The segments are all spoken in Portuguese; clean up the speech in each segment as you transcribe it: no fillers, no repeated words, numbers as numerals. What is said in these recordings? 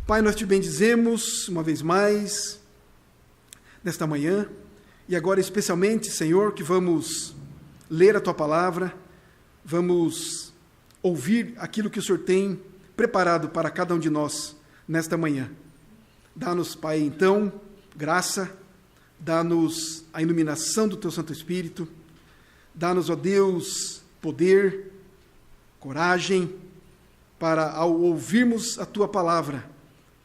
Pai, nós te bendizemos uma vez mais, nesta manhã, e agora especialmente, Senhor, que vamos ler a Tua palavra, vamos ouvir aquilo que o Senhor tem preparado para cada um de nós nesta manhã. Dá-nos, Pai, então, graça, dá-nos a iluminação do Teu Santo Espírito, dá-nos, ó Deus, poder, coragem, para, ao ouvirmos a Tua palavra,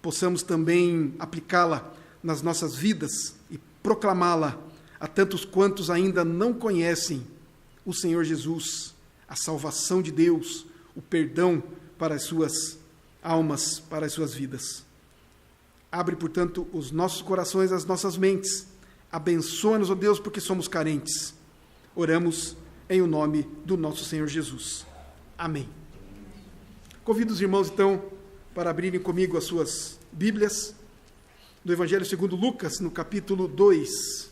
possamos também aplicá-la nas nossas vidas e proclamá-la a tantos quantos ainda não conhecem o Senhor Jesus, a salvação de Deus, o perdão para as suas almas, para as suas vidas. Abre, portanto, os nossos corações, as nossas mentes. Abençoa-nos, ó Deus, porque somos carentes. Oramos em o nome do nosso Senhor Jesus. Amém. Convido os irmãos, então, para abrirem comigo as suas Bíblias, do Evangelho segundo Lucas, no capítulo 2.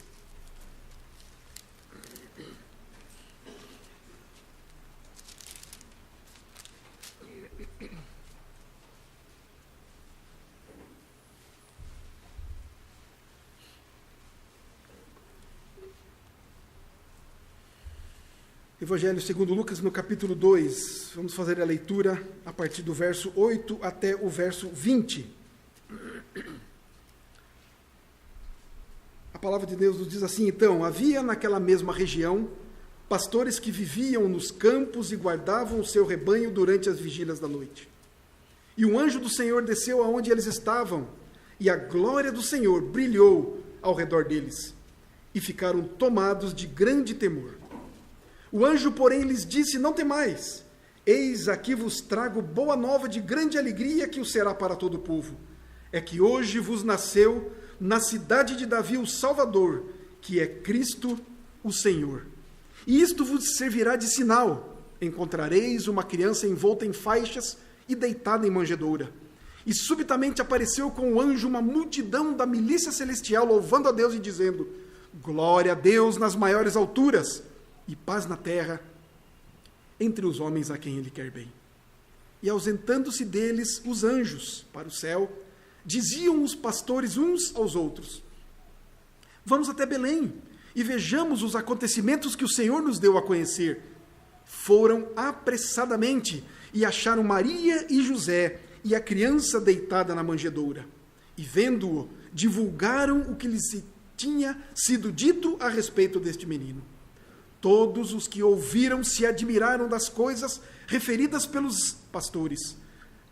Evangelho segundo Lucas, no capítulo 2, vamos fazer a leitura a partir do verso 8 até o verso 20. A palavra de Deus nos diz assim, então: havia naquela mesma região pastores que viviam nos campos e guardavam o seu rebanho durante as vigílias da noite. E um anjo do Senhor desceu aonde eles estavam, e a glória do Senhor brilhou ao redor deles, e ficaram tomados de grande temor. O anjo, porém, lhes disse: não temais, eis aqui vos trago boa nova de grande alegria, que o será para todo o povo. É que hoje vos nasceu na cidade de Davi o Salvador, que é Cristo o Senhor. E isto vos servirá de sinal: encontrareis uma criança envolta em faixas e deitada em manjedoura. E subitamente apareceu com o anjo uma multidão da milícia celestial, louvando a Deus e dizendo: glória a Deus nas maiores alturas, e paz na terra, entre os homens a quem Ele quer bem. E ausentando-se deles os anjos para o céu, diziam os pastores uns aos outros: vamos até Belém, e vejamos os acontecimentos que o Senhor nos deu a conhecer. Foram apressadamente, e acharam Maria e José, e a criança deitada na manjedoura. E vendo-o, divulgaram o que lhes tinha sido dito a respeito deste menino. Todos os que ouviram se admiraram das coisas referidas pelos pastores.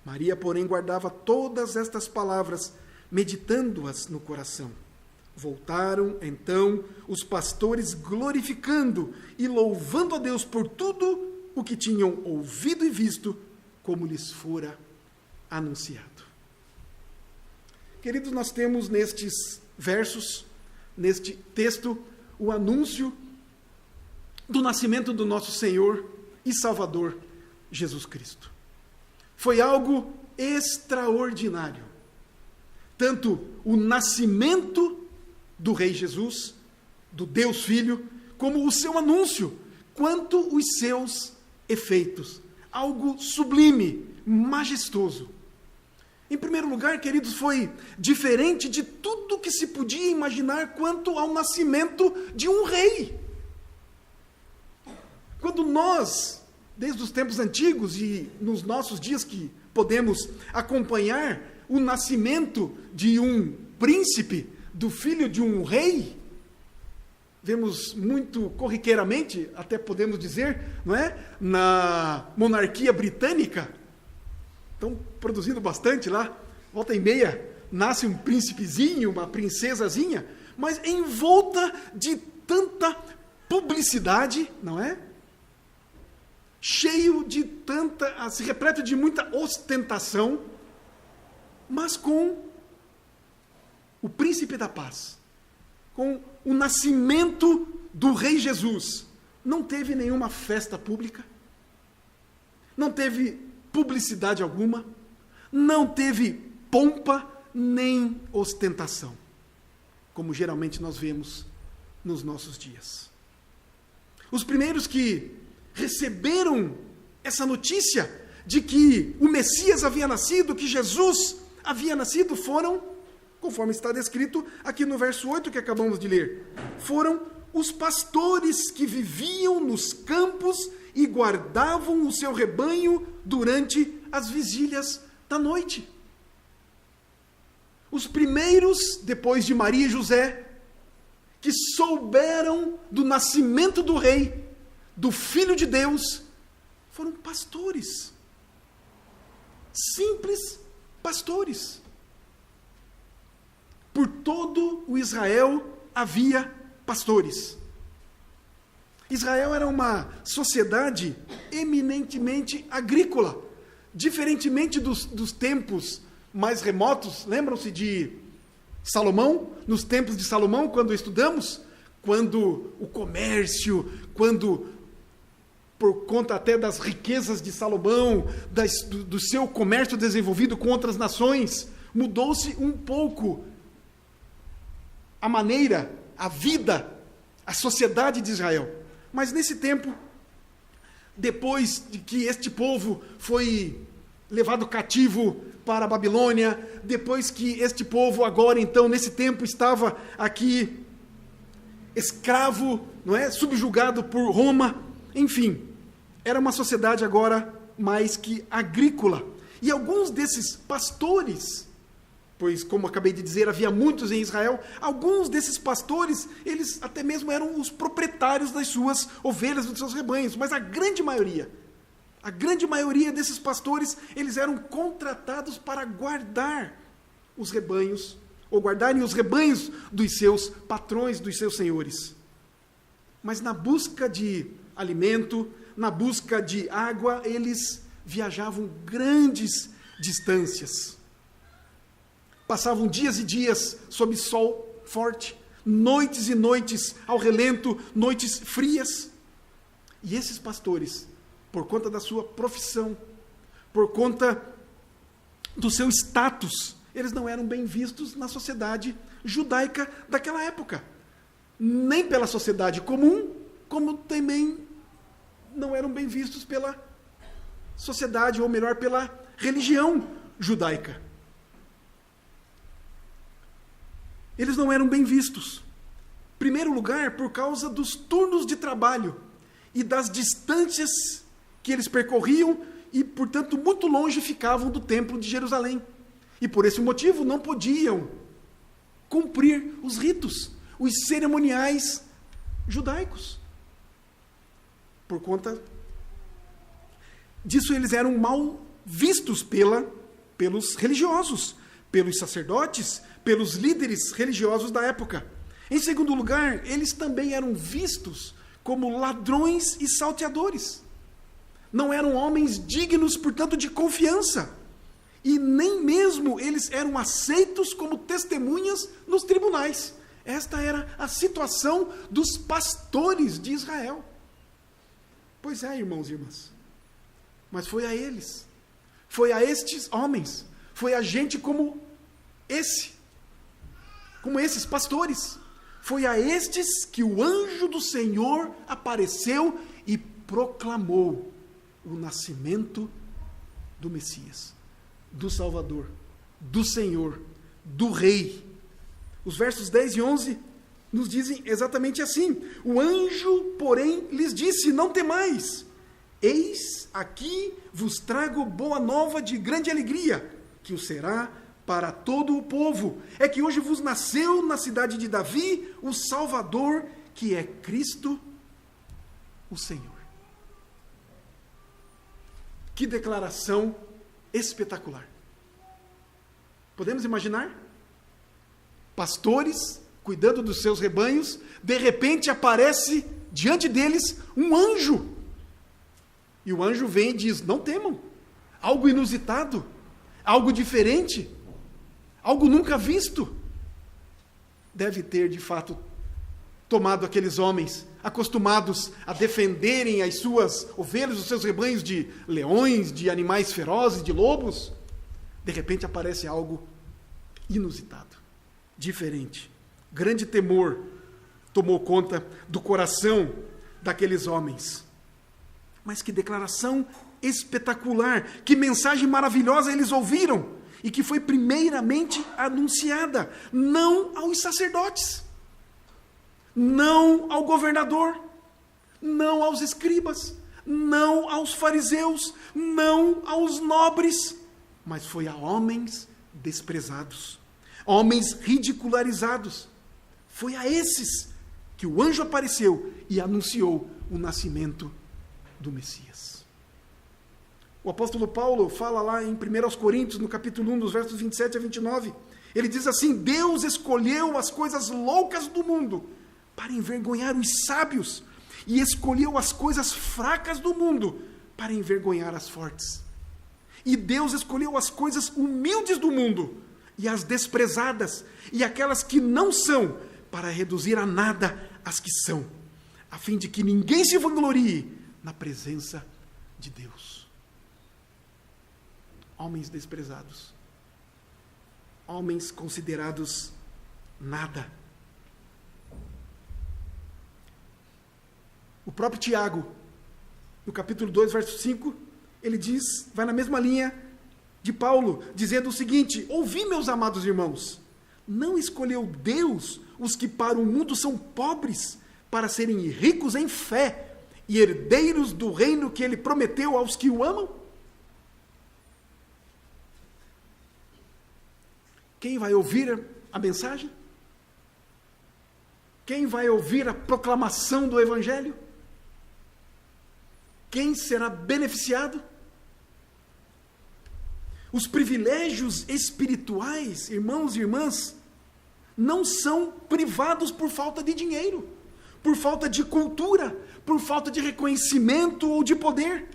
Maria, porém, guardava todas estas palavras, meditando-as no coração. Voltaram, então, os pastores glorificando e louvando a Deus por tudo o que tinham ouvido e visto, como lhes fora anunciado. Queridos, nós temos nestes versos, neste texto, o anúncio do nascimento do nosso Senhor e Salvador, Jesus Cristo. Foi algo extraordinário. Tanto o nascimento do Rei Jesus, do Deus Filho, como o seu anúncio, quanto os seus efeitos. Algo sublime, majestoso. Em primeiro lugar, queridos, foi diferente de tudo que se podia imaginar quanto ao nascimento de um rei. Quando nós, desde os tempos antigos e nos nossos dias que podemos acompanhar o nascimento de um príncipe, do filho de um rei, vemos muito corriqueiramente, até podemos dizer, não é? Na monarquia britânica, estão produzindo bastante lá, volta e meia, nasce um príncipezinho, uma princesazinha, mas envolta de tanta publicidade, não é? Cheio de tanta, se repleto de muita ostentação, mas com o príncipe da paz, com o nascimento do Rei Jesus. Não teve nenhuma festa pública, não teve publicidade alguma, não teve pompa nem ostentação, como geralmente nós vemos nos nossos dias. Os primeiros que receberam essa notícia de que o Messias havia nascido, que Jesus havia nascido foram, conforme está descrito aqui no verso 8 que acabamos de ler, foram os pastores que viviam nos campos e guardavam o seu rebanho durante as vigílias da noite. Os primeiros, depois de Maria e José, que souberam do nascimento do rei, do Filho de Deus, foram pastores. Simples pastores. Por todo o Israel havia pastores. Israel era uma sociedade eminentemente agrícola, diferentemente dos tempos mais remotos. Lembram-se de Salomão? Nos tempos de Salomão, quando estudamos, quando o comércio, quando, por conta até das riquezas de Salomão, do seu comércio desenvolvido com outras nações, mudou-se um pouco a maneira, a vida, a sociedade de Israel. Mas nesse tempo, depois de que este povo foi levado cativo para a Babilônia, depois que este povo agora, então, nesse tempo, estava aqui escravo, não é? Subjugado por Roma, enfim, era uma sociedade agora mais que agrícola. E alguns desses pastores, pois, como acabei de dizer, havia muitos em Israel, alguns desses pastores, eles até mesmo eram os proprietários das suas ovelhas, dos seus rebanhos, mas a grande maioria desses pastores, eles eram contratados para guardar os rebanhos, ou guardarem os rebanhos dos seus patrões, dos seus senhores. Mas na busca de alimento, na busca de água, eles viajavam grandes distâncias. Passavam dias e dias sob sol forte, noites e noites ao relento, noites frias. E esses pastores, por conta da sua profissão, por conta do seu status, eles não eram bem vistos na sociedade judaica daquela época. Nem pela sociedade comum, como também não eram bem vistos pela sociedade, ou melhor, pela religião judaica. Eles não eram bem vistos. Em primeiro lugar, por causa dos turnos de trabalho e das distâncias que eles percorriam e, portanto, muito longe ficavam do templo de Jerusalém. E por esse motivo não podiam cumprir os ritos, os cerimoniais judaicos. Por conta disso, eles eram mal vistos pelos religiosos, pelos sacerdotes, pelos líderes religiosos da época. Em segundo lugar, eles também eram vistos como ladrões e salteadores. Não eram homens dignos, portanto, de confiança. E nem mesmo eles eram aceitos como testemunhas nos tribunais. Esta era a situação dos pastores de Israel. Pois é, irmãos e irmãs. Mas foi a eles, foi a estes homens, foi a gente como esses pastores. Foi a estes que o anjo do Senhor apareceu e proclamou o nascimento do Messias, do Salvador, do Senhor, do Rei. Os versos 10 e 11 nos dizem exatamente assim: o anjo, porém, lhes disse: não temais, eis aqui vos trago boa nova de grande alegria, que o será para todo o povo. É que hoje vos nasceu na cidade de Davi o Salvador, que é Cristo, o Senhor. Que declaração espetacular. Podemos imaginar? Pastores cuidando dos seus rebanhos, de repente aparece diante deles um anjo. E o anjo vem e diz: não temam. Algo inusitado, algo diferente, algo nunca visto. Deve ter, de fato, tomado aqueles homens acostumados a defenderem as suas ovelhas, os seus rebanhos de leões, de animais ferozes, de lobos. De repente aparece algo inusitado, diferente. Grande temor tomou conta do coração daqueles homens. Mas que declaração espetacular, que mensagem maravilhosa eles ouviram. e que foi primeiramente anunciada, não aos sacerdotes, não ao governador, não aos escribas, não aos fariseus, não aos nobres, mas foi a homens desprezados, homens ridicularizados. Foi a esses que o anjo apareceu e anunciou o nascimento do Messias. O apóstolo Paulo fala lá em 1 Coríntios, no capítulo 1, dos versos 27 a 29, ele diz assim: Deus escolheu as coisas loucas do mundo para envergonhar os sábios, e escolheu as coisas fracas do mundo para envergonhar as fortes. E Deus escolheu as coisas humildes do mundo, e as desprezadas, e aquelas que não são, para reduzir a nada as que são, a fim de que ninguém se vanglorie na presença de Deus. Homens desprezados, homens considerados nada. O próprio Tiago, no capítulo 2, verso 5, ele diz, vai na mesma linha de Paulo, dizendo o seguinte: ouvi, meus amados irmãos, não escolheu Deus os que para o mundo são pobres, para serem ricos em fé e herdeiros do reino que ele prometeu aos que o amam? Quem vai ouvir a mensagem? Quem vai ouvir a proclamação do Evangelho? Quem será beneficiado? Os privilégios espirituais, irmãos e irmãs, não são privados por falta de dinheiro, por falta de cultura, por falta de reconhecimento ou de poder.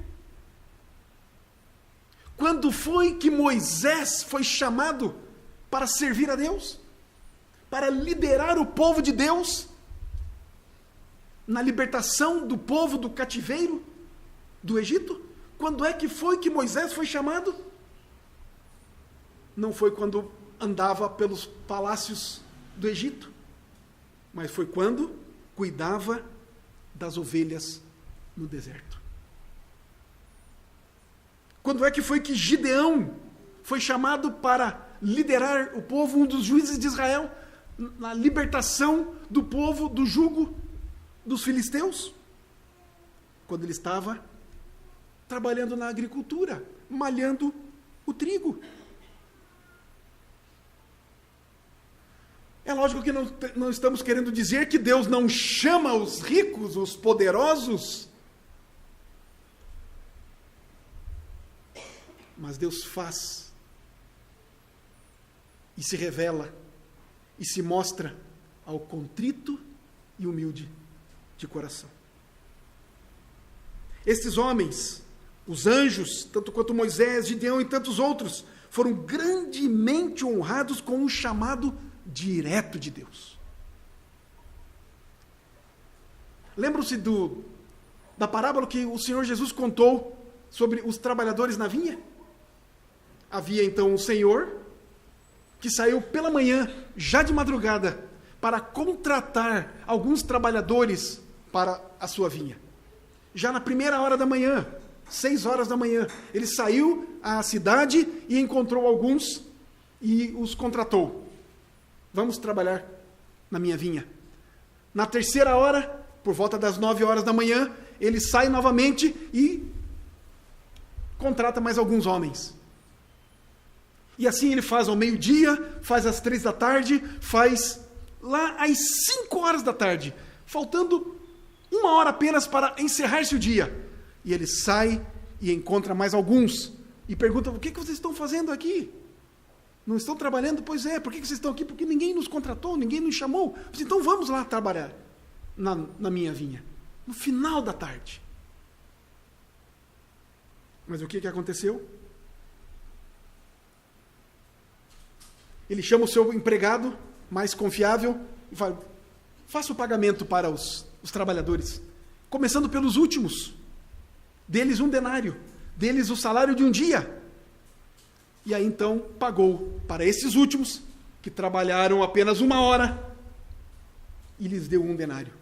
Quando foi que Moisés foi chamado para servir a Deus? Para liderar o povo de Deus na libertação do povo do cativeiro do Egito? Quando é que foi que Moisés foi chamado? Não foi quando andava pelos palácios do Egito, mas foi quando cuidava das ovelhas no deserto. Quando é que foi que Gideão foi chamado para liderar o povo, um dos juízes de Israel, na libertação do povo do jugo dos filisteus? Quando ele estava trabalhando na agricultura, malhando o trigo. É lógico que não estamos querendo dizer que Deus não chama os ricos, os poderosos, mas Deus faz e se revela e se mostra ao contrito e humilde de coração. Estes homens, os anjos, tanto quanto Moisés, Gideão e tantos outros, foram grandemente honrados com um chamado direto de Deus. Lembram-se da parábola que o Senhor Jesus contou sobre os trabalhadores na vinha? Havia então um senhor que saiu pela manhã, já de madrugada, para contratar alguns trabalhadores para a sua vinha. Já na primeira hora da manhã, 6 horas da manhã, ele saiu à cidade e encontrou alguns e os contratou. Vamos trabalhar na minha vinha. Na terceira hora, por volta das 9 horas da manhã, ele sai novamente e contrata mais alguns homens. E assim ele faz ao meio-dia, faz às 3 da tarde, faz lá às 5 horas da tarde, faltando 1 hora apenas para encerrar-se o dia. E ele sai e encontra mais alguns e pergunta: o que vocês estão fazendo aqui? Não estão trabalhando? Pois é. Por que vocês estão aqui? Porque ninguém nos contratou, ninguém nos chamou. Então vamos lá trabalhar na minha vinha, no final da tarde. Mas o que aconteceu? Ele chama o seu empregado mais confiável e fala: faça o pagamento para os trabalhadores, começando pelos últimos. Deles 1 denário, deles o salário de um dia. E aí então pagou para esses últimos, que trabalharam apenas 1 hora, e lhes deu 1 denário.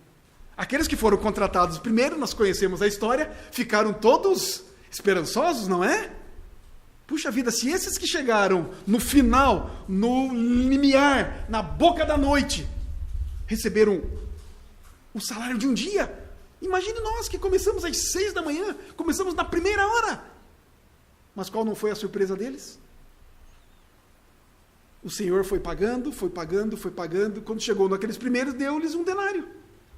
Aqueles que foram contratados primeiro, nós conhecemos a história, ficaram todos esperançosos, não é? Puxa vida, se esses que chegaram no final, no limiar, na boca da noite, receberam o salário de um dia, imagine nós que começamos às 6 da manhã, começamos na primeira hora. Mas qual não foi a surpresa deles? O Senhor foi pagando, foi pagando, foi pagando. Quando chegou naqueles primeiros, deu-lhes um denário.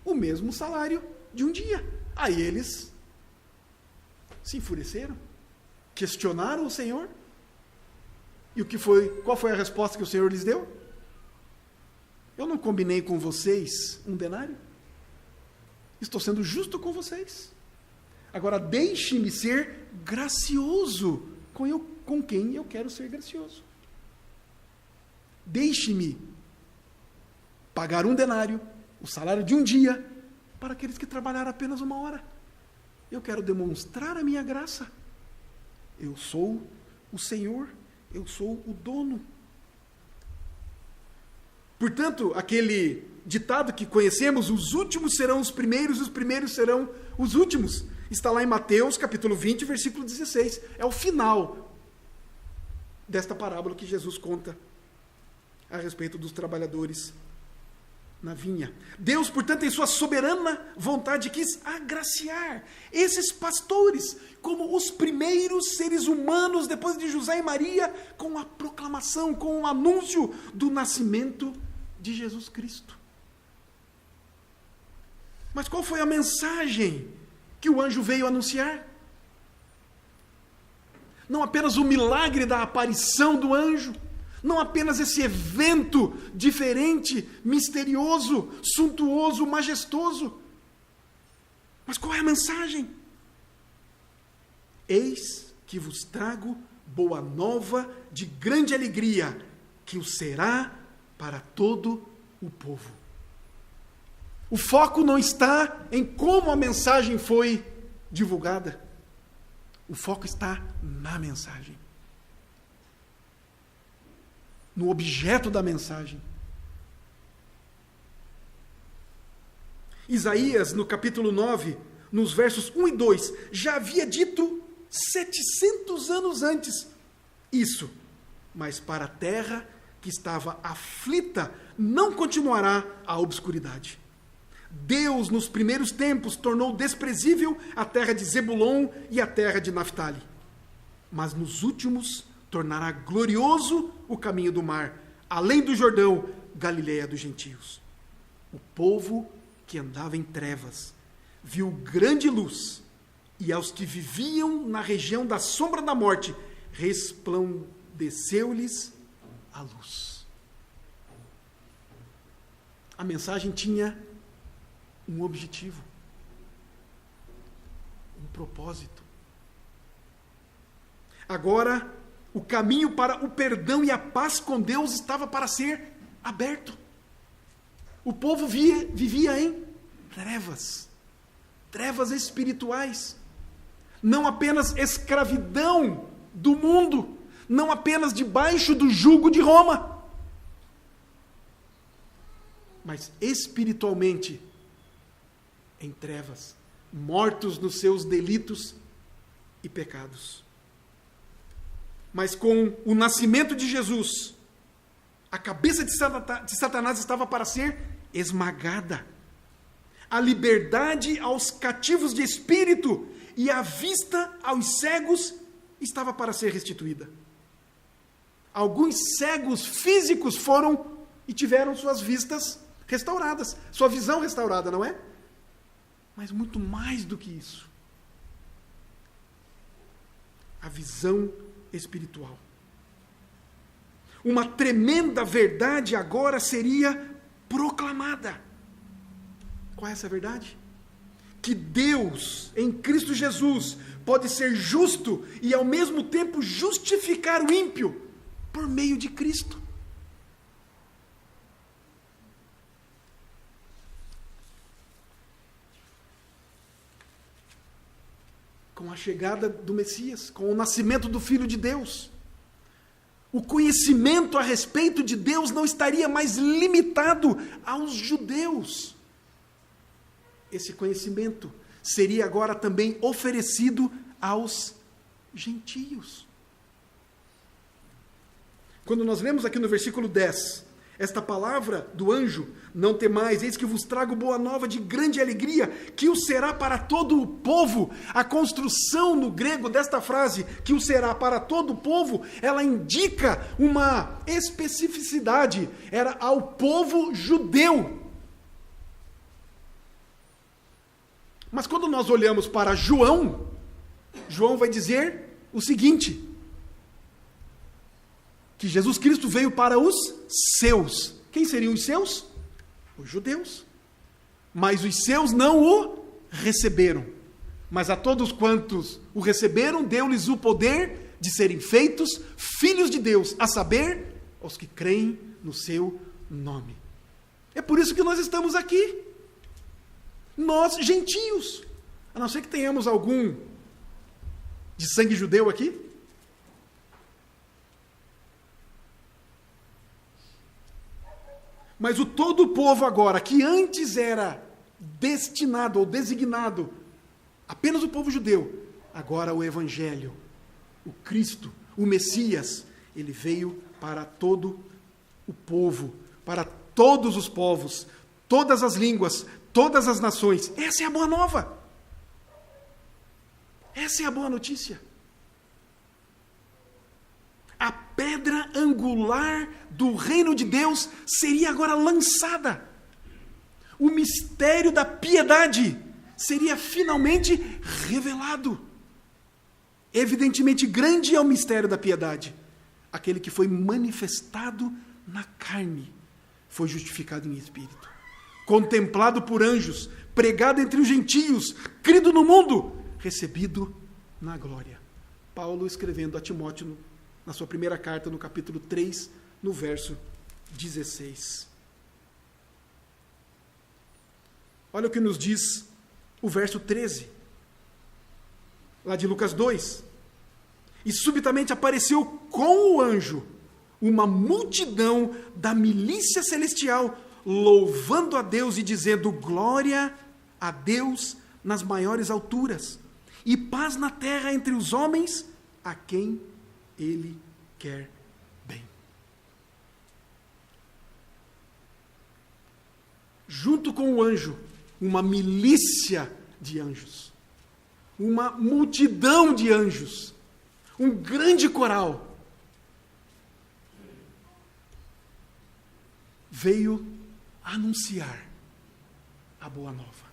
O mesmo salário de um dia. Aí eles se enfureceram, questionaram o Senhor. E qual foi a resposta que o Senhor lhes deu? Eu não combinei com vocês um denário? Estou sendo justo com vocês. Agora deixe-me ser gracioso com quem eu quero ser gracioso. Deixe-me pagar um denário, o salário de um dia, para aqueles que trabalharam apenas 1 hora. Eu quero demonstrar a minha graça. Eu sou o Senhor, eu sou o dono. Portanto, aquele ditado que conhecemos, os últimos serão os primeiros, os primeiros serão os últimos, está lá em Mateus, capítulo 20, versículo 16. É o final desta parábola que Jesus conta a respeito dos trabalhadores na vinha. Deus, portanto, em sua soberana vontade, quis agraciar esses pastores como os primeiros seres humanos, depois de José e Maria, com a proclamação, com o anúncio do nascimento de Jesus Cristo. Mas qual foi a mensagem que o anjo veio anunciar? Não apenas o milagre da aparição do anjo, não apenas esse evento diferente, misterioso, suntuoso, majestoso. Mas qual é a mensagem? Eis que vos trago boa nova de grande alegria, que o será para todo o povo. O foco não está em como a mensagem foi divulgada. O foco está na mensagem. No objeto da mensagem. Isaías, no capítulo 9, nos versos 1 e 2, já havia dito 700 anos antes isso, mas para a terra que estava aflita não continuará a obscuridade. Deus, nos primeiros tempos, tornou desprezível a terra de Zebulon e a terra de Naftali, mas nos últimos tornará glorioso o caminho do mar, além do Jordão, Galileia dos gentios. O povo que andava em trevas viu grande luz, e aos que viviam na região da sombra da morte, resplandeceu-lhes a luz. A mensagem tinha um objetivo, um propósito. Agora, o caminho para o perdão e a paz com Deus estava para ser aberto. O povo vivia em trevas espirituais. Não apenas escravidão do mundo, não apenas debaixo do jugo de Roma, mas espiritualmente em trevas, mortos nos seus delitos e pecados. Mas com o nascimento de Jesus, a cabeça de Satanás estava para ser esmagada. A liberdade aos cativos de espírito e a vista aos cegos estava para ser restituída. Alguns cegos físicos foram e tiveram suas vistas restauradas, sua visão restaurada, não é? Mas muito mais do que isso. A visão espiritual. Uma tremenda verdade agora seria proclamada. Qual é essa verdade? Que Deus, em Cristo Jesus, pode ser justo e ao mesmo tempo justificar o ímpio por meio de Cristo. Com a chegada do Messias, com o nascimento do Filho de Deus, o conhecimento a respeito de Deus não estaria mais limitado aos judeus. Esse conhecimento seria agora também oferecido aos gentios. Quando nós lemos aqui no versículo 10, esta palavra do anjo, não temais, eis que vos trago boa nova de grande alegria, que o será para todo o povo. A construção no grego desta frase, que o será para todo o povo, ela indica uma especificidade, era ao povo judeu. Mas quando nós olhamos para João, João vai dizer o seguinte, que Jesus Cristo veio para os seus. Quem seriam os seus? Os judeus. Mas os seus não o receberam. Mas a todos quantos o receberam, deu-lhes o poder de serem feitos filhos de Deus, a saber, aos que creem no seu nome. É por isso que nós estamos aqui. Nós, gentios. A não ser que tenhamos algum de sangue judeu aqui. Mas o todo o povo agora, que antes era destinado ou designado apenas o povo judeu, agora o Evangelho, o Cristo, o Messias, ele veio para todo o povo, para todos os povos, todas as línguas, todas as nações. Essa é a boa nova. Essa é a boa notícia. A pedra angular do reino de Deus seria agora lançada. O mistério da piedade seria finalmente revelado. Evidentemente grande é o mistério da piedade. Aquele que foi manifestado na carne, foi justificado em espírito, contemplado por anjos, pregado entre os gentios, crido no mundo, recebido na glória. Paulo escrevendo a Timóteo na sua primeira carta, no capítulo 3, no verso 16. Olha o que nos diz o verso 13, lá de Lucas 2. E subitamente apareceu com o anjo uma multidão da milícia celestial, louvando a Deus e dizendo: glória a Deus nas maiores alturas, e paz na terra entre os homens a quem Ele quer bem. Junto com o anjo, uma milícia de anjos, uma multidão de anjos, um grande coral, veio anunciar a boa nova.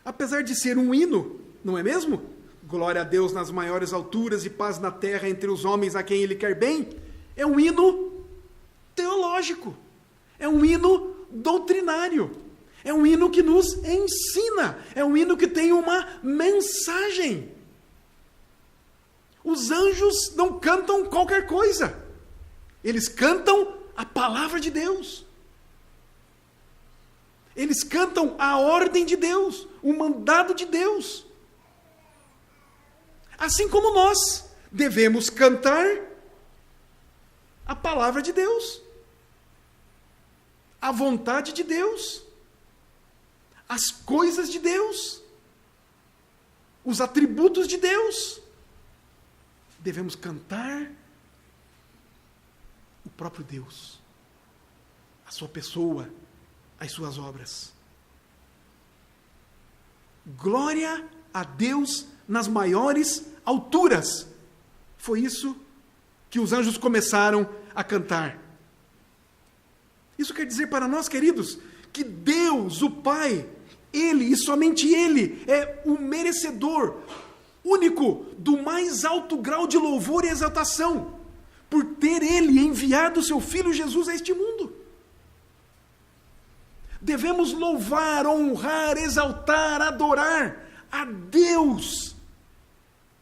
Apesar de ser um hino, não é mesmo? Glória a Deus nas maiores alturas e paz na terra entre os homens a quem Ele quer bem. É um hino teológico. É um hino doutrinário. É um hino que nos ensina. É um hino que tem uma mensagem. Os anjos não cantam qualquer coisa. Eles cantam a palavra de Deus. Eles cantam a ordem de Deus, o mandado de Deus. Assim como nós devemos cantar a palavra de Deus, a vontade de Deus, as coisas de Deus, os atributos de Deus. Devemos cantar o próprio Deus, a sua pessoa, as suas obras. Glória a Deus nas maiores alturas. Foi isso que os anjos começaram a cantar. Isso quer dizer para nós, queridos, que Deus, o Pai, Ele e somente Ele é o merecedor único do mais alto grau de louvor e exaltação, por ter Ele enviado o seu Filho Jesus a este mundo. Devemos louvar, honrar, exaltar, adorar a Deus,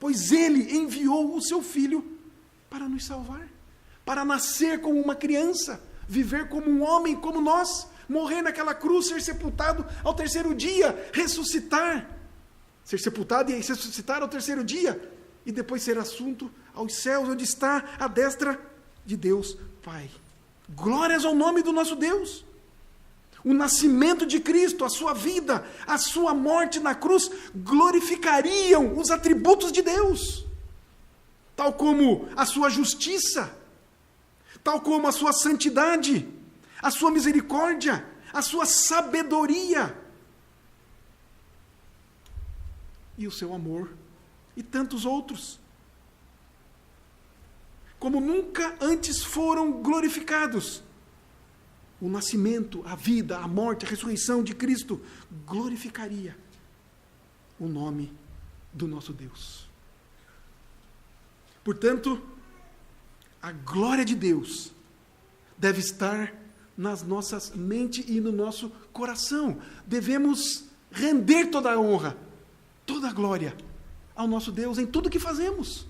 pois Ele enviou o seu Filho para nos salvar, para nascer como uma criança, viver como um homem como nós, morrer naquela cruz, ser sepultado ao terceiro dia, ressuscitar, ser sepultado e ressuscitar ao terceiro dia, e depois ser assunto aos céus, onde está a destra de Deus Pai. Glórias ao nome do nosso Deus. O nascimento de Cristo, a sua vida, a sua morte na cruz, glorificariam os atributos de Deus. tal como a sua justiça, tal como a sua santidade, a sua misericórdia, a sua sabedoria e o seu amor e tantos outros. Como nunca antes foram glorificados. O nascimento, a vida, a morte, a ressurreição de Cristo glorificaria o nome do nosso Deus. Portanto, a glória de Deus deve estar nas nossas mentes e no nosso coração. Devemos render toda a honra, toda a glória ao nosso Deus em tudo que fazemos.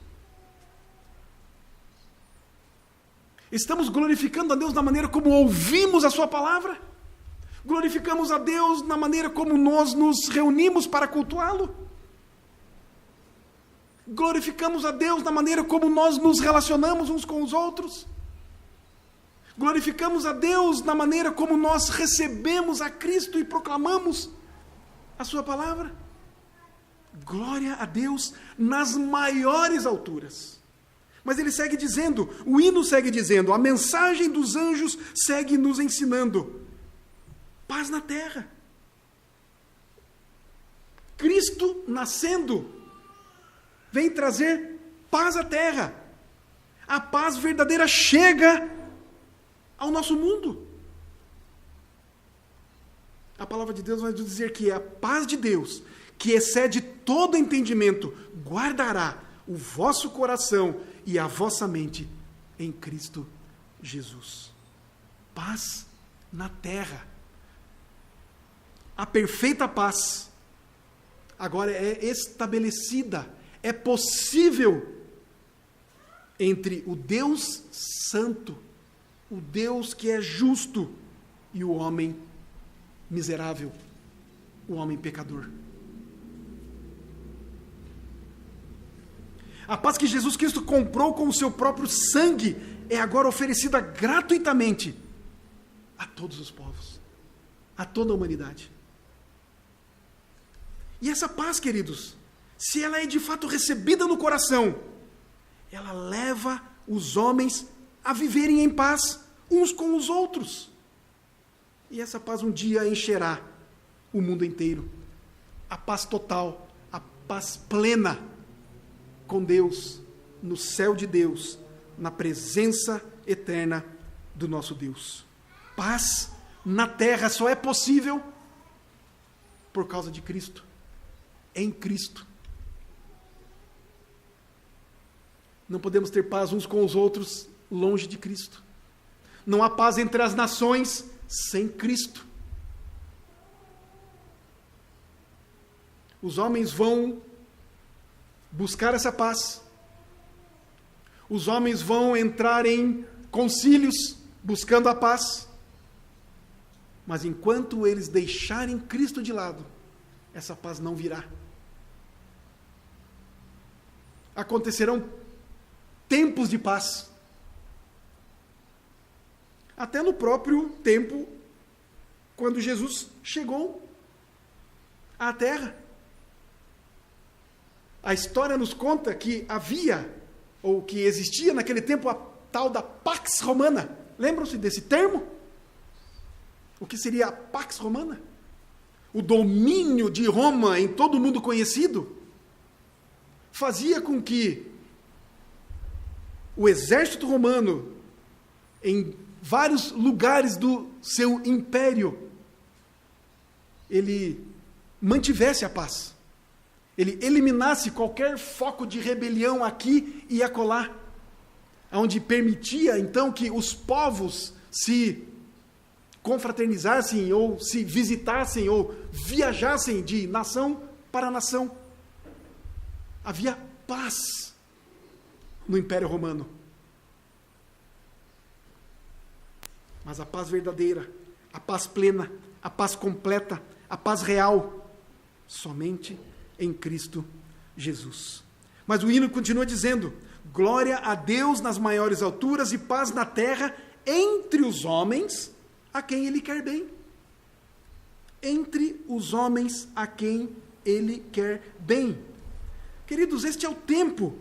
Estamos glorificando a Deus na maneira como ouvimos a sua palavra? Glorificamos a Deus na maneira como nós nos reunimos para cultuá-lo? Glorificamos a Deus na maneira como nós nos relacionamos uns com os outros? Glorificamos a Deus na maneira como nós recebemos a Cristo e proclamamos a sua palavra? Glória a Deus nas maiores alturas. Mas ele segue dizendo, o hino segue dizendo, a mensagem dos anjos segue nos ensinando: paz na terra. Cristo nascendo vem trazer paz à terra. A paz verdadeira chega ao nosso mundo. A palavra de Deus vai nos dizer que a paz de Deus, que excede todo entendimento, guardará o vosso coração e a vossa mente em Cristo Jesus. Paz na terra. A perfeita paz agora é estabelecida, é possível entre o Deus santo, o Deus que é justo, e o homem miserável, o homem pecador. A paz que Jesus Cristo comprou com o seu próprio sangue é agora oferecida gratuitamente a todos os povos, a toda a humanidade. E essa paz, queridos, se ela é de fato recebida no coração, ela leva os homens a viverem em paz uns com os outros. E essa paz um dia encherá o mundo inteiro. A paz total, a paz plena com Deus, no céu de Deus, na presença eterna do nosso Deus. Paz na terra só é possível por causa de Cristo, em Cristo. Não podemos ter paz uns com os outros longe de Cristo. Não há paz entre as nações sem Cristo. Os homens vão buscar essa paz. Os homens vão entrar em concílios buscando a paz. Mas enquanto eles deixarem Cristo de lado, essa paz não virá. Acontecerão tempos de paz. Até no próprio tempo, quando Jesus chegou à terra. A história nos conta que havia, ou que existia naquele tempo, a tal da Pax Romana. Lembram-se desse termo? O que seria a Pax Romana? O domínio de Roma em todo o mundo conhecido fazia com que o exército romano, em vários lugares do seu império, ele mantivesse a paz. Ele eliminasse qualquer foco de rebelião aqui e acolá, onde permitia, então, que os povos se confraternizassem, ou se visitassem, ou viajassem de nação para nação. Havia paz no Império Romano. Mas a paz verdadeira, a paz plena, a paz completa, a paz real, somente em Cristo Jesus. Mas o hino continua dizendo: glória a Deus nas maiores alturas e paz na terra entre os homens a quem Ele quer bem. Entre os homens a quem Ele quer bem. Queridos, este é o tempo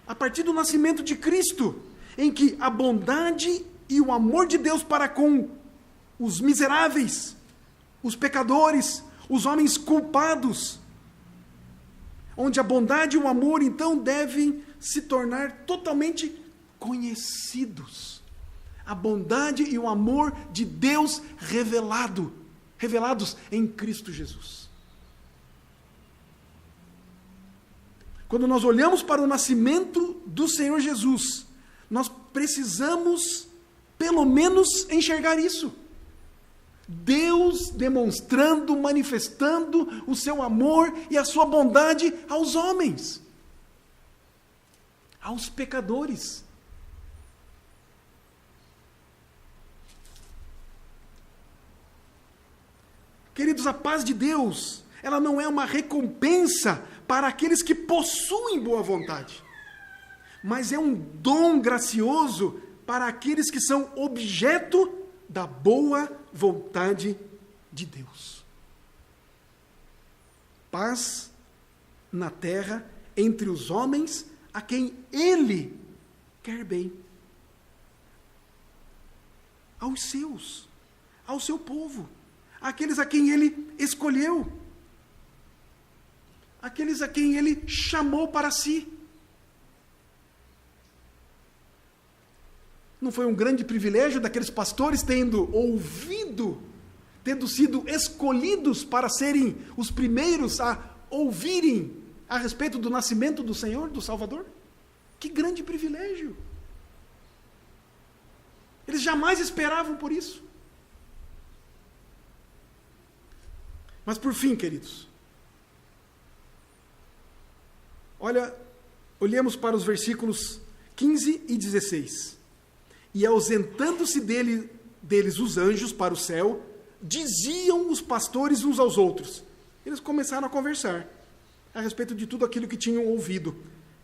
a partir do nascimento de Cristo, em que a bondade e o amor de Deus para com os miseráveis, os pecadores, os homens culpados, onde a bondade e o amor, então, devem se tornar totalmente conhecidos. A bondade e o amor de Deus revelados em Cristo Jesus. Quando nós olhamos para o nascimento do Senhor Jesus, nós precisamos, pelo menos, enxergar isso. Deus demonstrando, manifestando o seu amor e a sua bondade aos homens, aos pecadores. Queridos, a paz de Deus, ela não é uma recompensa para aqueles que possuem boa vontade, mas é um dom gracioso para aqueles que são objeto da boa vontade de Deus. Paz na terra entre os homens a quem Ele quer bem. Aos seus, ao seu povo, aqueles a quem Ele escolheu, aqueles a quem Ele chamou para si. Não foi um grande privilégio daqueles pastores tendo sido escolhidos para serem os primeiros a ouvirem a respeito do nascimento do Senhor, do Salvador? Que grande privilégio! Eles jamais esperavam por isso. Mas por fim, queridos, olhemos para os versículos 15 e 16. E ausentando-se deles os anjos para o céu, diziam os pastores uns aos outros. Eles começaram a conversar a respeito de tudo aquilo que tinham ouvido.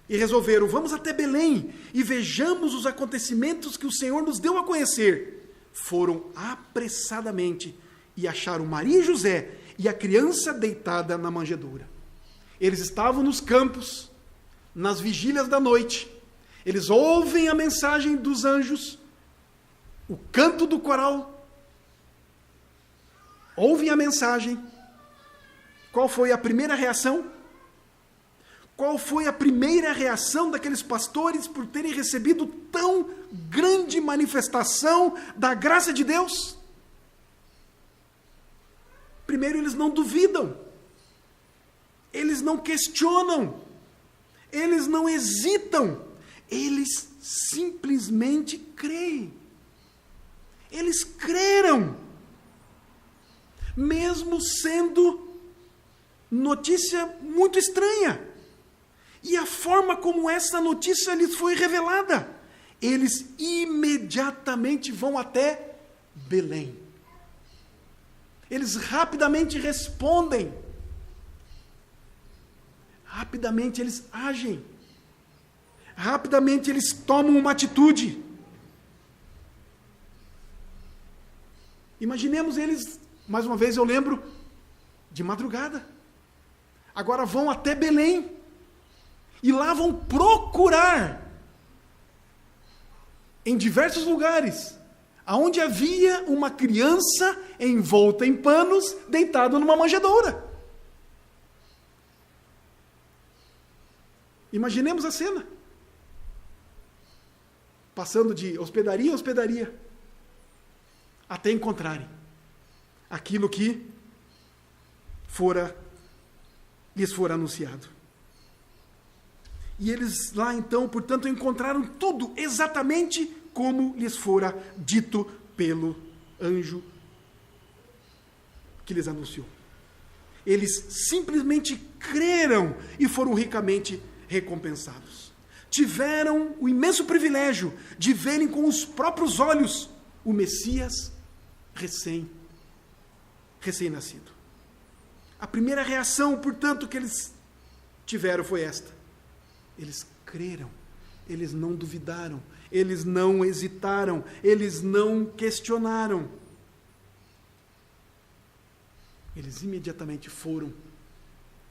E resolveram, vamos até Belém e vejamos os acontecimentos que o Senhor nos deu a conhecer. Foram apressadamente e acharam Maria e José e a criança deitada na manjedoura. Eles estavam nos campos, nas vigílias da noite. Eles ouvem a mensagem dos anjos, o canto do coral, ouvem a mensagem. Qual foi a primeira reação? Qual foi a primeira reação daqueles pastores por terem recebido tão grande manifestação da graça de Deus? Primeiro, eles não duvidam, eles não questionam, eles não hesitam, eles simplesmente creem. Eles creram, mesmo sendo notícia muito estranha. E a forma como essa notícia lhes foi revelada, eles imediatamente vão até Belém. Eles rapidamente respondem, rapidamente eles agem, rapidamente eles tomam uma atitude. Imaginemos eles, mais uma vez eu lembro, de madrugada. Agora vão até Belém. E lá vão procurar, em diversos lugares, aonde havia uma criança envolta em panos, deitada numa manjedoura. Imaginemos a cena. Passando de hospedaria a hospedaria, até encontrarem aquilo que lhes fora anunciado. E eles lá então, portanto, encontraram tudo exatamente como lhes fora dito pelo anjo que lhes anunciou. Eles simplesmente creram e foram ricamente recompensados. Tiveram o imenso privilégio de verem com os próprios olhos o Messias recém-nascido. A primeira reação, portanto, que eles tiveram foi esta. Eles creram, eles não duvidaram, eles não hesitaram, eles não questionaram. Eles imediatamente foram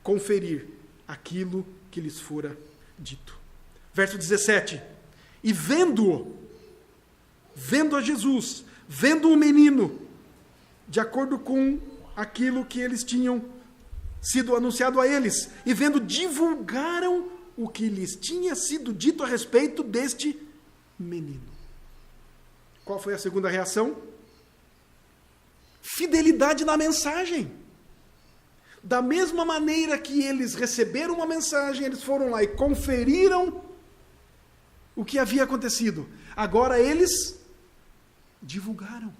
conferir aquilo que lhes fora dito. Verso 17. E vendo a Jesus, vendo o menino, de acordo com aquilo que eles tinham sido anunciado a eles, e vendo, divulgaram o que lhes tinha sido dito a respeito deste menino. Qual foi a segunda reação? Fidelidade na mensagem. Da mesma maneira que eles receberam uma mensagem, eles foram lá e conferiram o que havia acontecido. Agora eles divulgaram.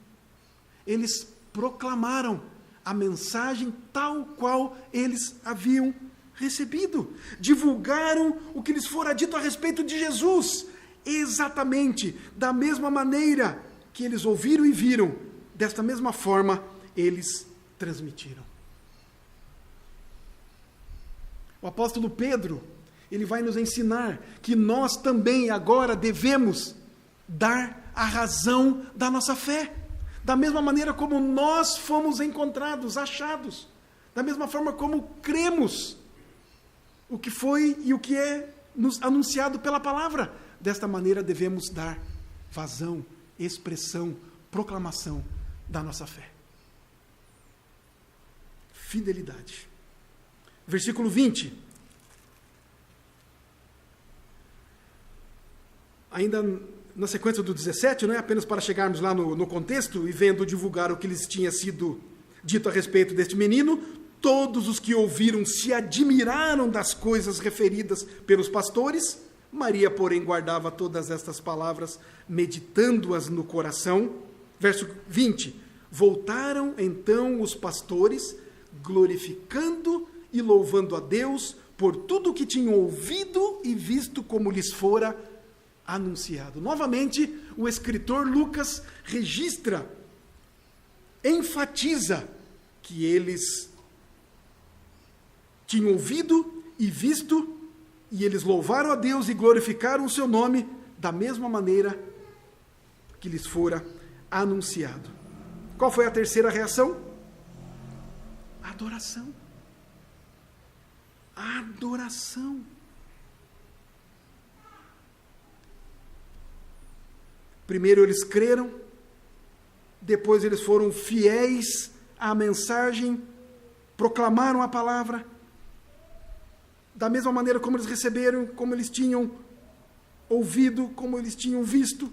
Eles proclamaram a mensagem tal qual eles haviam recebido. Divulgaram o que lhes fora dito a respeito de Jesus. Exatamente da mesma maneira que eles ouviram e viram, desta mesma forma eles transmitiram. O apóstolo Pedro, ele vai nos ensinar que nós também agora devemos dar a razão da nossa fé. Da mesma maneira como nós fomos encontrados, achados. Da mesma forma como cremos o que foi e o que é nos anunciado pela palavra. Desta maneira devemos dar vazão, expressão, proclamação da nossa fé. Fidelidade. Versículo 20. Ainda na sequência do 17, não é apenas para chegarmos lá no contexto e vendo divulgar o que lhes tinha sido dito a respeito deste menino, todos os que ouviram se admiraram das coisas referidas pelos pastores. Maria, porém, guardava todas estas palavras, meditando-as no coração. Verso 20. Voltaram então os pastores, glorificando e louvando a Deus por tudo o que tinham ouvido e visto como lhes fora anunciado. Novamente, o escritor Lucas registra, enfatiza que eles tinham ouvido e visto, e eles louvaram a Deus e glorificaram o seu nome da mesma maneira que lhes fora anunciado. Qual foi a terceira reação? Adoração. Adoração. Primeiro eles creram, depois eles foram fiéis à mensagem, proclamaram a palavra, da mesma maneira como eles receberam, como eles tinham ouvido, como eles tinham visto.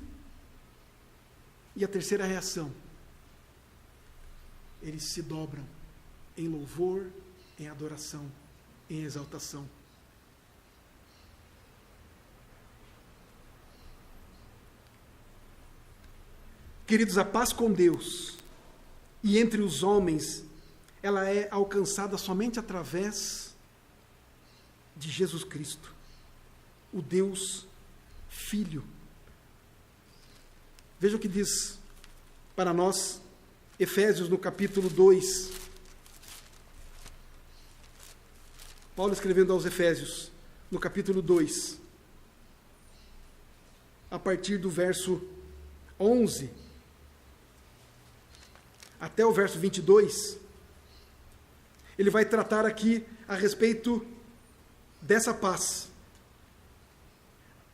E a terceira reação, eles se dobram em louvor, em adoração, em exaltação. Queridos, a paz com Deus e entre os homens, ela é alcançada somente através de Jesus Cristo, o Deus Filho. Veja o que diz para nós Efésios no capítulo 2. Paulo escrevendo aos Efésios, no capítulo 2, a partir do verso 11 até o verso 22, ele vai tratar aqui a respeito dessa paz,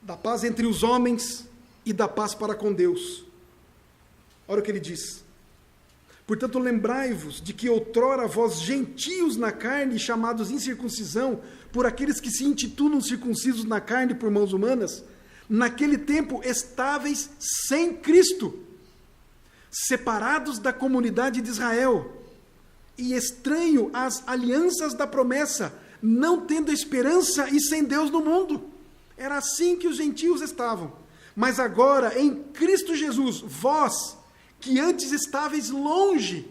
da paz entre os homens e da paz para com Deus. Olha o que ele diz: portanto, lembrai-vos de que outrora vós gentios na carne, chamados incircuncisão, por aqueles que se intitulam circuncisos na carne por mãos humanas, naquele tempo estáveis sem Cristo, separados da comunidade de Israel, e estranho às alianças da promessa, não tendo esperança e sem Deus no mundo. Era assim que os gentios estavam. Mas agora, em Cristo Jesus, vós, que antes estáveis longe,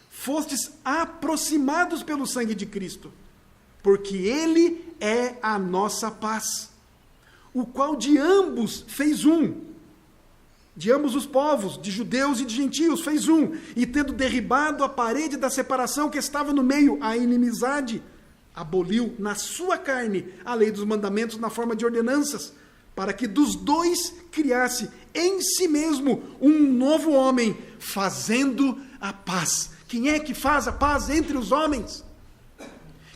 fostes aproximados pelo sangue de Cristo, porque Ele é a nossa paz, o qual de ambos fez um, de ambos os povos, de judeus e de gentios, fez um, e tendo derribado a parede da separação que estava no meio, a inimizade, aboliu na sua carne a lei dos mandamentos na forma de ordenanças, para que dos dois criasse em si mesmo um novo homem, fazendo a paz. Quem é que faz a paz entre os homens?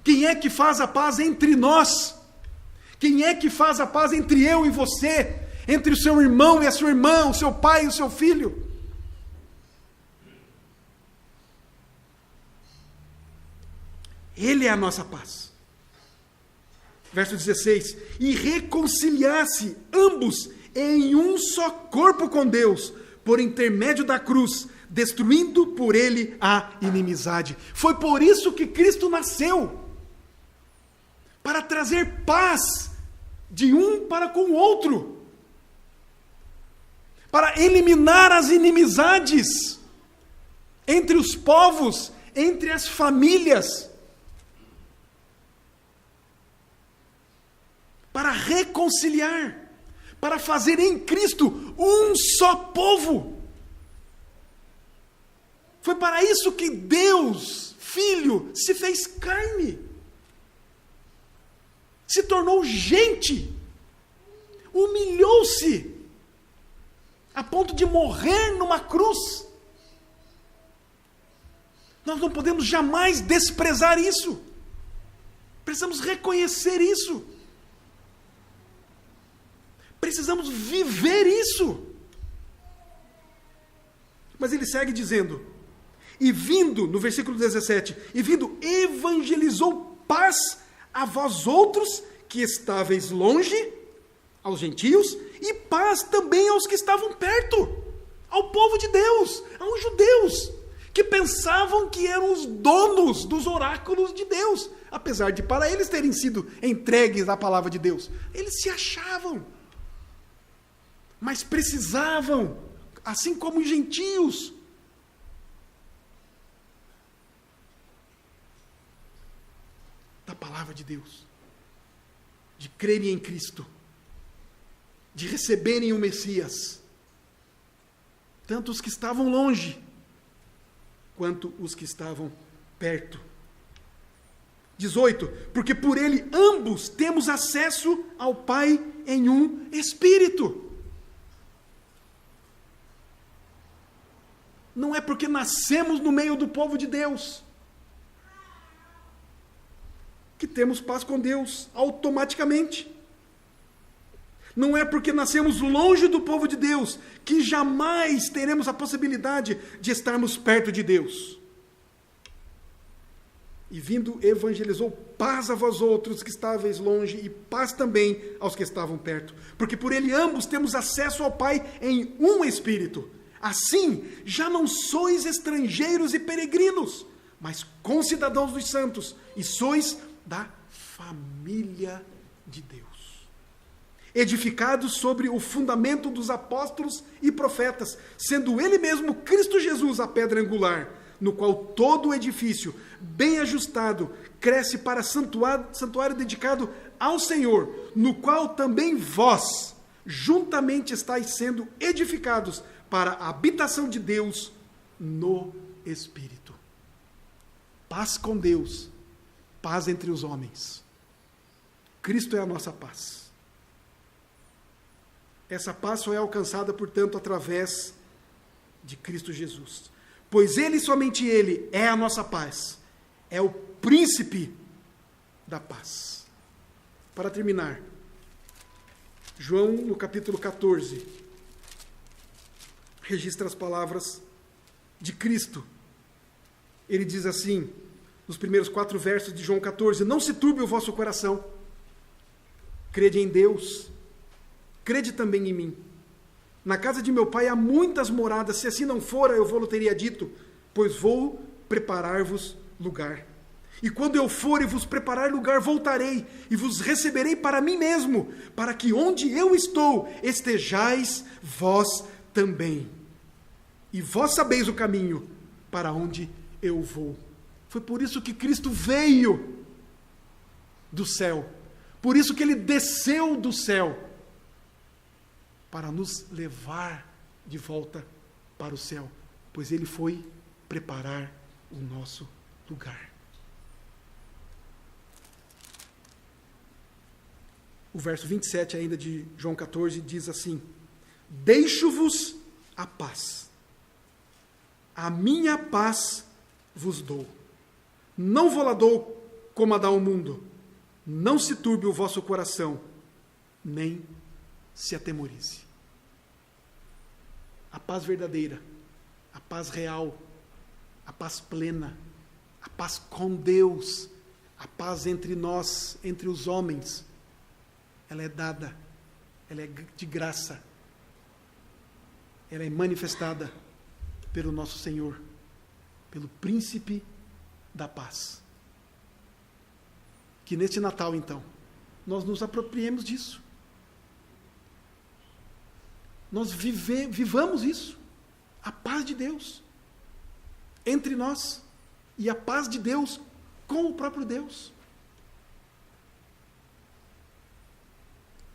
Quem é que faz a paz entre nós? Quem é que faz a paz entre eu e você? Entre o seu irmão e a sua irmã, o seu pai e o seu filho? Ele é a nossa paz. Verso 16. E reconciliar-se ambos em um só corpo com Deus, por intermédio da cruz, destruindo por ele a inimizade. Foi por isso que Cristo nasceu. Para trazer paz de um para com o outro. Para eliminar as inimizades entre os povos, entre as famílias. Para reconciliar, para fazer em Cristo um só povo. Foi para isso que Deus, Filho, se fez carne. Se tornou gente. Humilhou-se a ponto de morrer numa cruz. Nós não podemos jamais desprezar isso. Precisamos reconhecer isso. Precisamos viver isso. Mas ele segue dizendo, e vindo, no versículo 17, e vindo evangelizou paz a vós outros que estáveis longe, aos gentios, e paz também aos que estavam perto, ao povo de Deus, aos judeus, que pensavam que eram os donos dos oráculos de Deus, apesar de para eles terem sido entregues à palavra de Deus. Eles se achavam, mas precisavam, assim como os gentios, da palavra de Deus, de crerem em Cristo, de receberem o Messias, tanto os que estavam longe, quanto os que estavam perto. 18, porque por ele ambos temos acesso ao Pai em um Espírito. Não é porque nascemos no meio do povo de Deus que temos paz com Deus automaticamente. Não é porque nascemos longe do povo de Deus que jamais teremos a possibilidade de estarmos perto de Deus. E vindo evangelizou paz a vós outros que estáveis longe e paz também aos que estavam perto. Porque por ele ambos temos acesso ao Pai em um Espírito. Assim, já não sois estrangeiros e peregrinos, mas concidadãos dos santos, e sois da família de Deus. Edificados sobre o fundamento dos apóstolos e profetas, sendo ele mesmo Cristo Jesus a pedra angular, no qual todo o edifício, bem ajustado, cresce para santuário dedicado ao Senhor, no qual também vós, juntamente estáis sendo edificados para a habitação de Deus no Espírito. Paz com Deus, paz entre os homens. Cristo é a nossa paz. Essa paz só é alcançada, portanto, através de Cristo Jesus. Pois ele, somente ele, é a nossa paz. É o príncipe da paz. Para terminar, João, no capítulo 14, registra as palavras de Cristo. Ele diz assim, nos primeiros 4 versos de João 14, não se turbe o vosso coração, crede em Deus, crede também em mim. Na casa de meu pai há muitas moradas, se assim não fora, eu vou-lo teria dito, pois vou preparar-vos lugar. E quando eu for e vos preparar lugar, voltarei e vos receberei para mim mesmo, para que onde eu estou, estejais vós também. E vós sabeis o caminho para onde eu vou. Foi por isso que Cristo veio do céu. Por isso que ele desceu do céu. Para nos levar de volta para o céu. Pois ele foi preparar o nosso lugar. O verso 27 ainda de João 14 diz assim: deixo-vos a paz. A minha paz vos dou. Não vou lá dou como a dá o mundo. Não se turbe o vosso coração, nem se atemorize. A paz verdadeira, a paz real, a paz plena, a paz com Deus, a paz entre nós, entre os homens, ela é dada, ela é de graça, ela é manifestada pelo nosso Senhor, pelo Príncipe da Paz. Que neste Natal, então, nós nos apropriemos disso. Nós vivamos isso, a paz de Deus entre nós e a paz de Deus com o próprio Deus.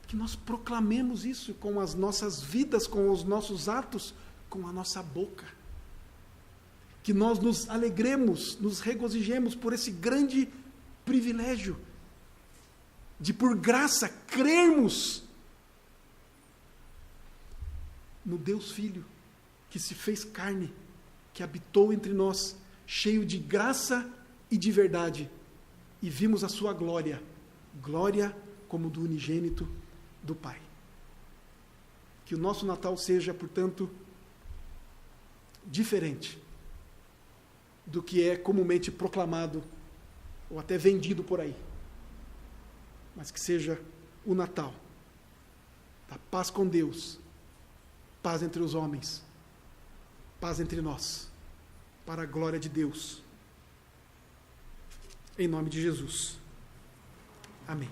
Que nós proclamemos isso com as nossas vidas, com os nossos atos, com a nossa boca. Que nós nos alegremos, nos regozijemos por esse grande privilégio de, por graça, crermos no Deus Filho, que se fez carne, que habitou entre nós, cheio de graça e de verdade, e vimos a sua glória, glória como do unigênito do Pai. Que o nosso Natal seja, portanto, diferente do que é comumente proclamado ou até vendido por aí, mas que seja o Natal da paz com Deus, paz entre os homens, paz entre nós, para a glória de Deus. Em nome de Jesus. Amém.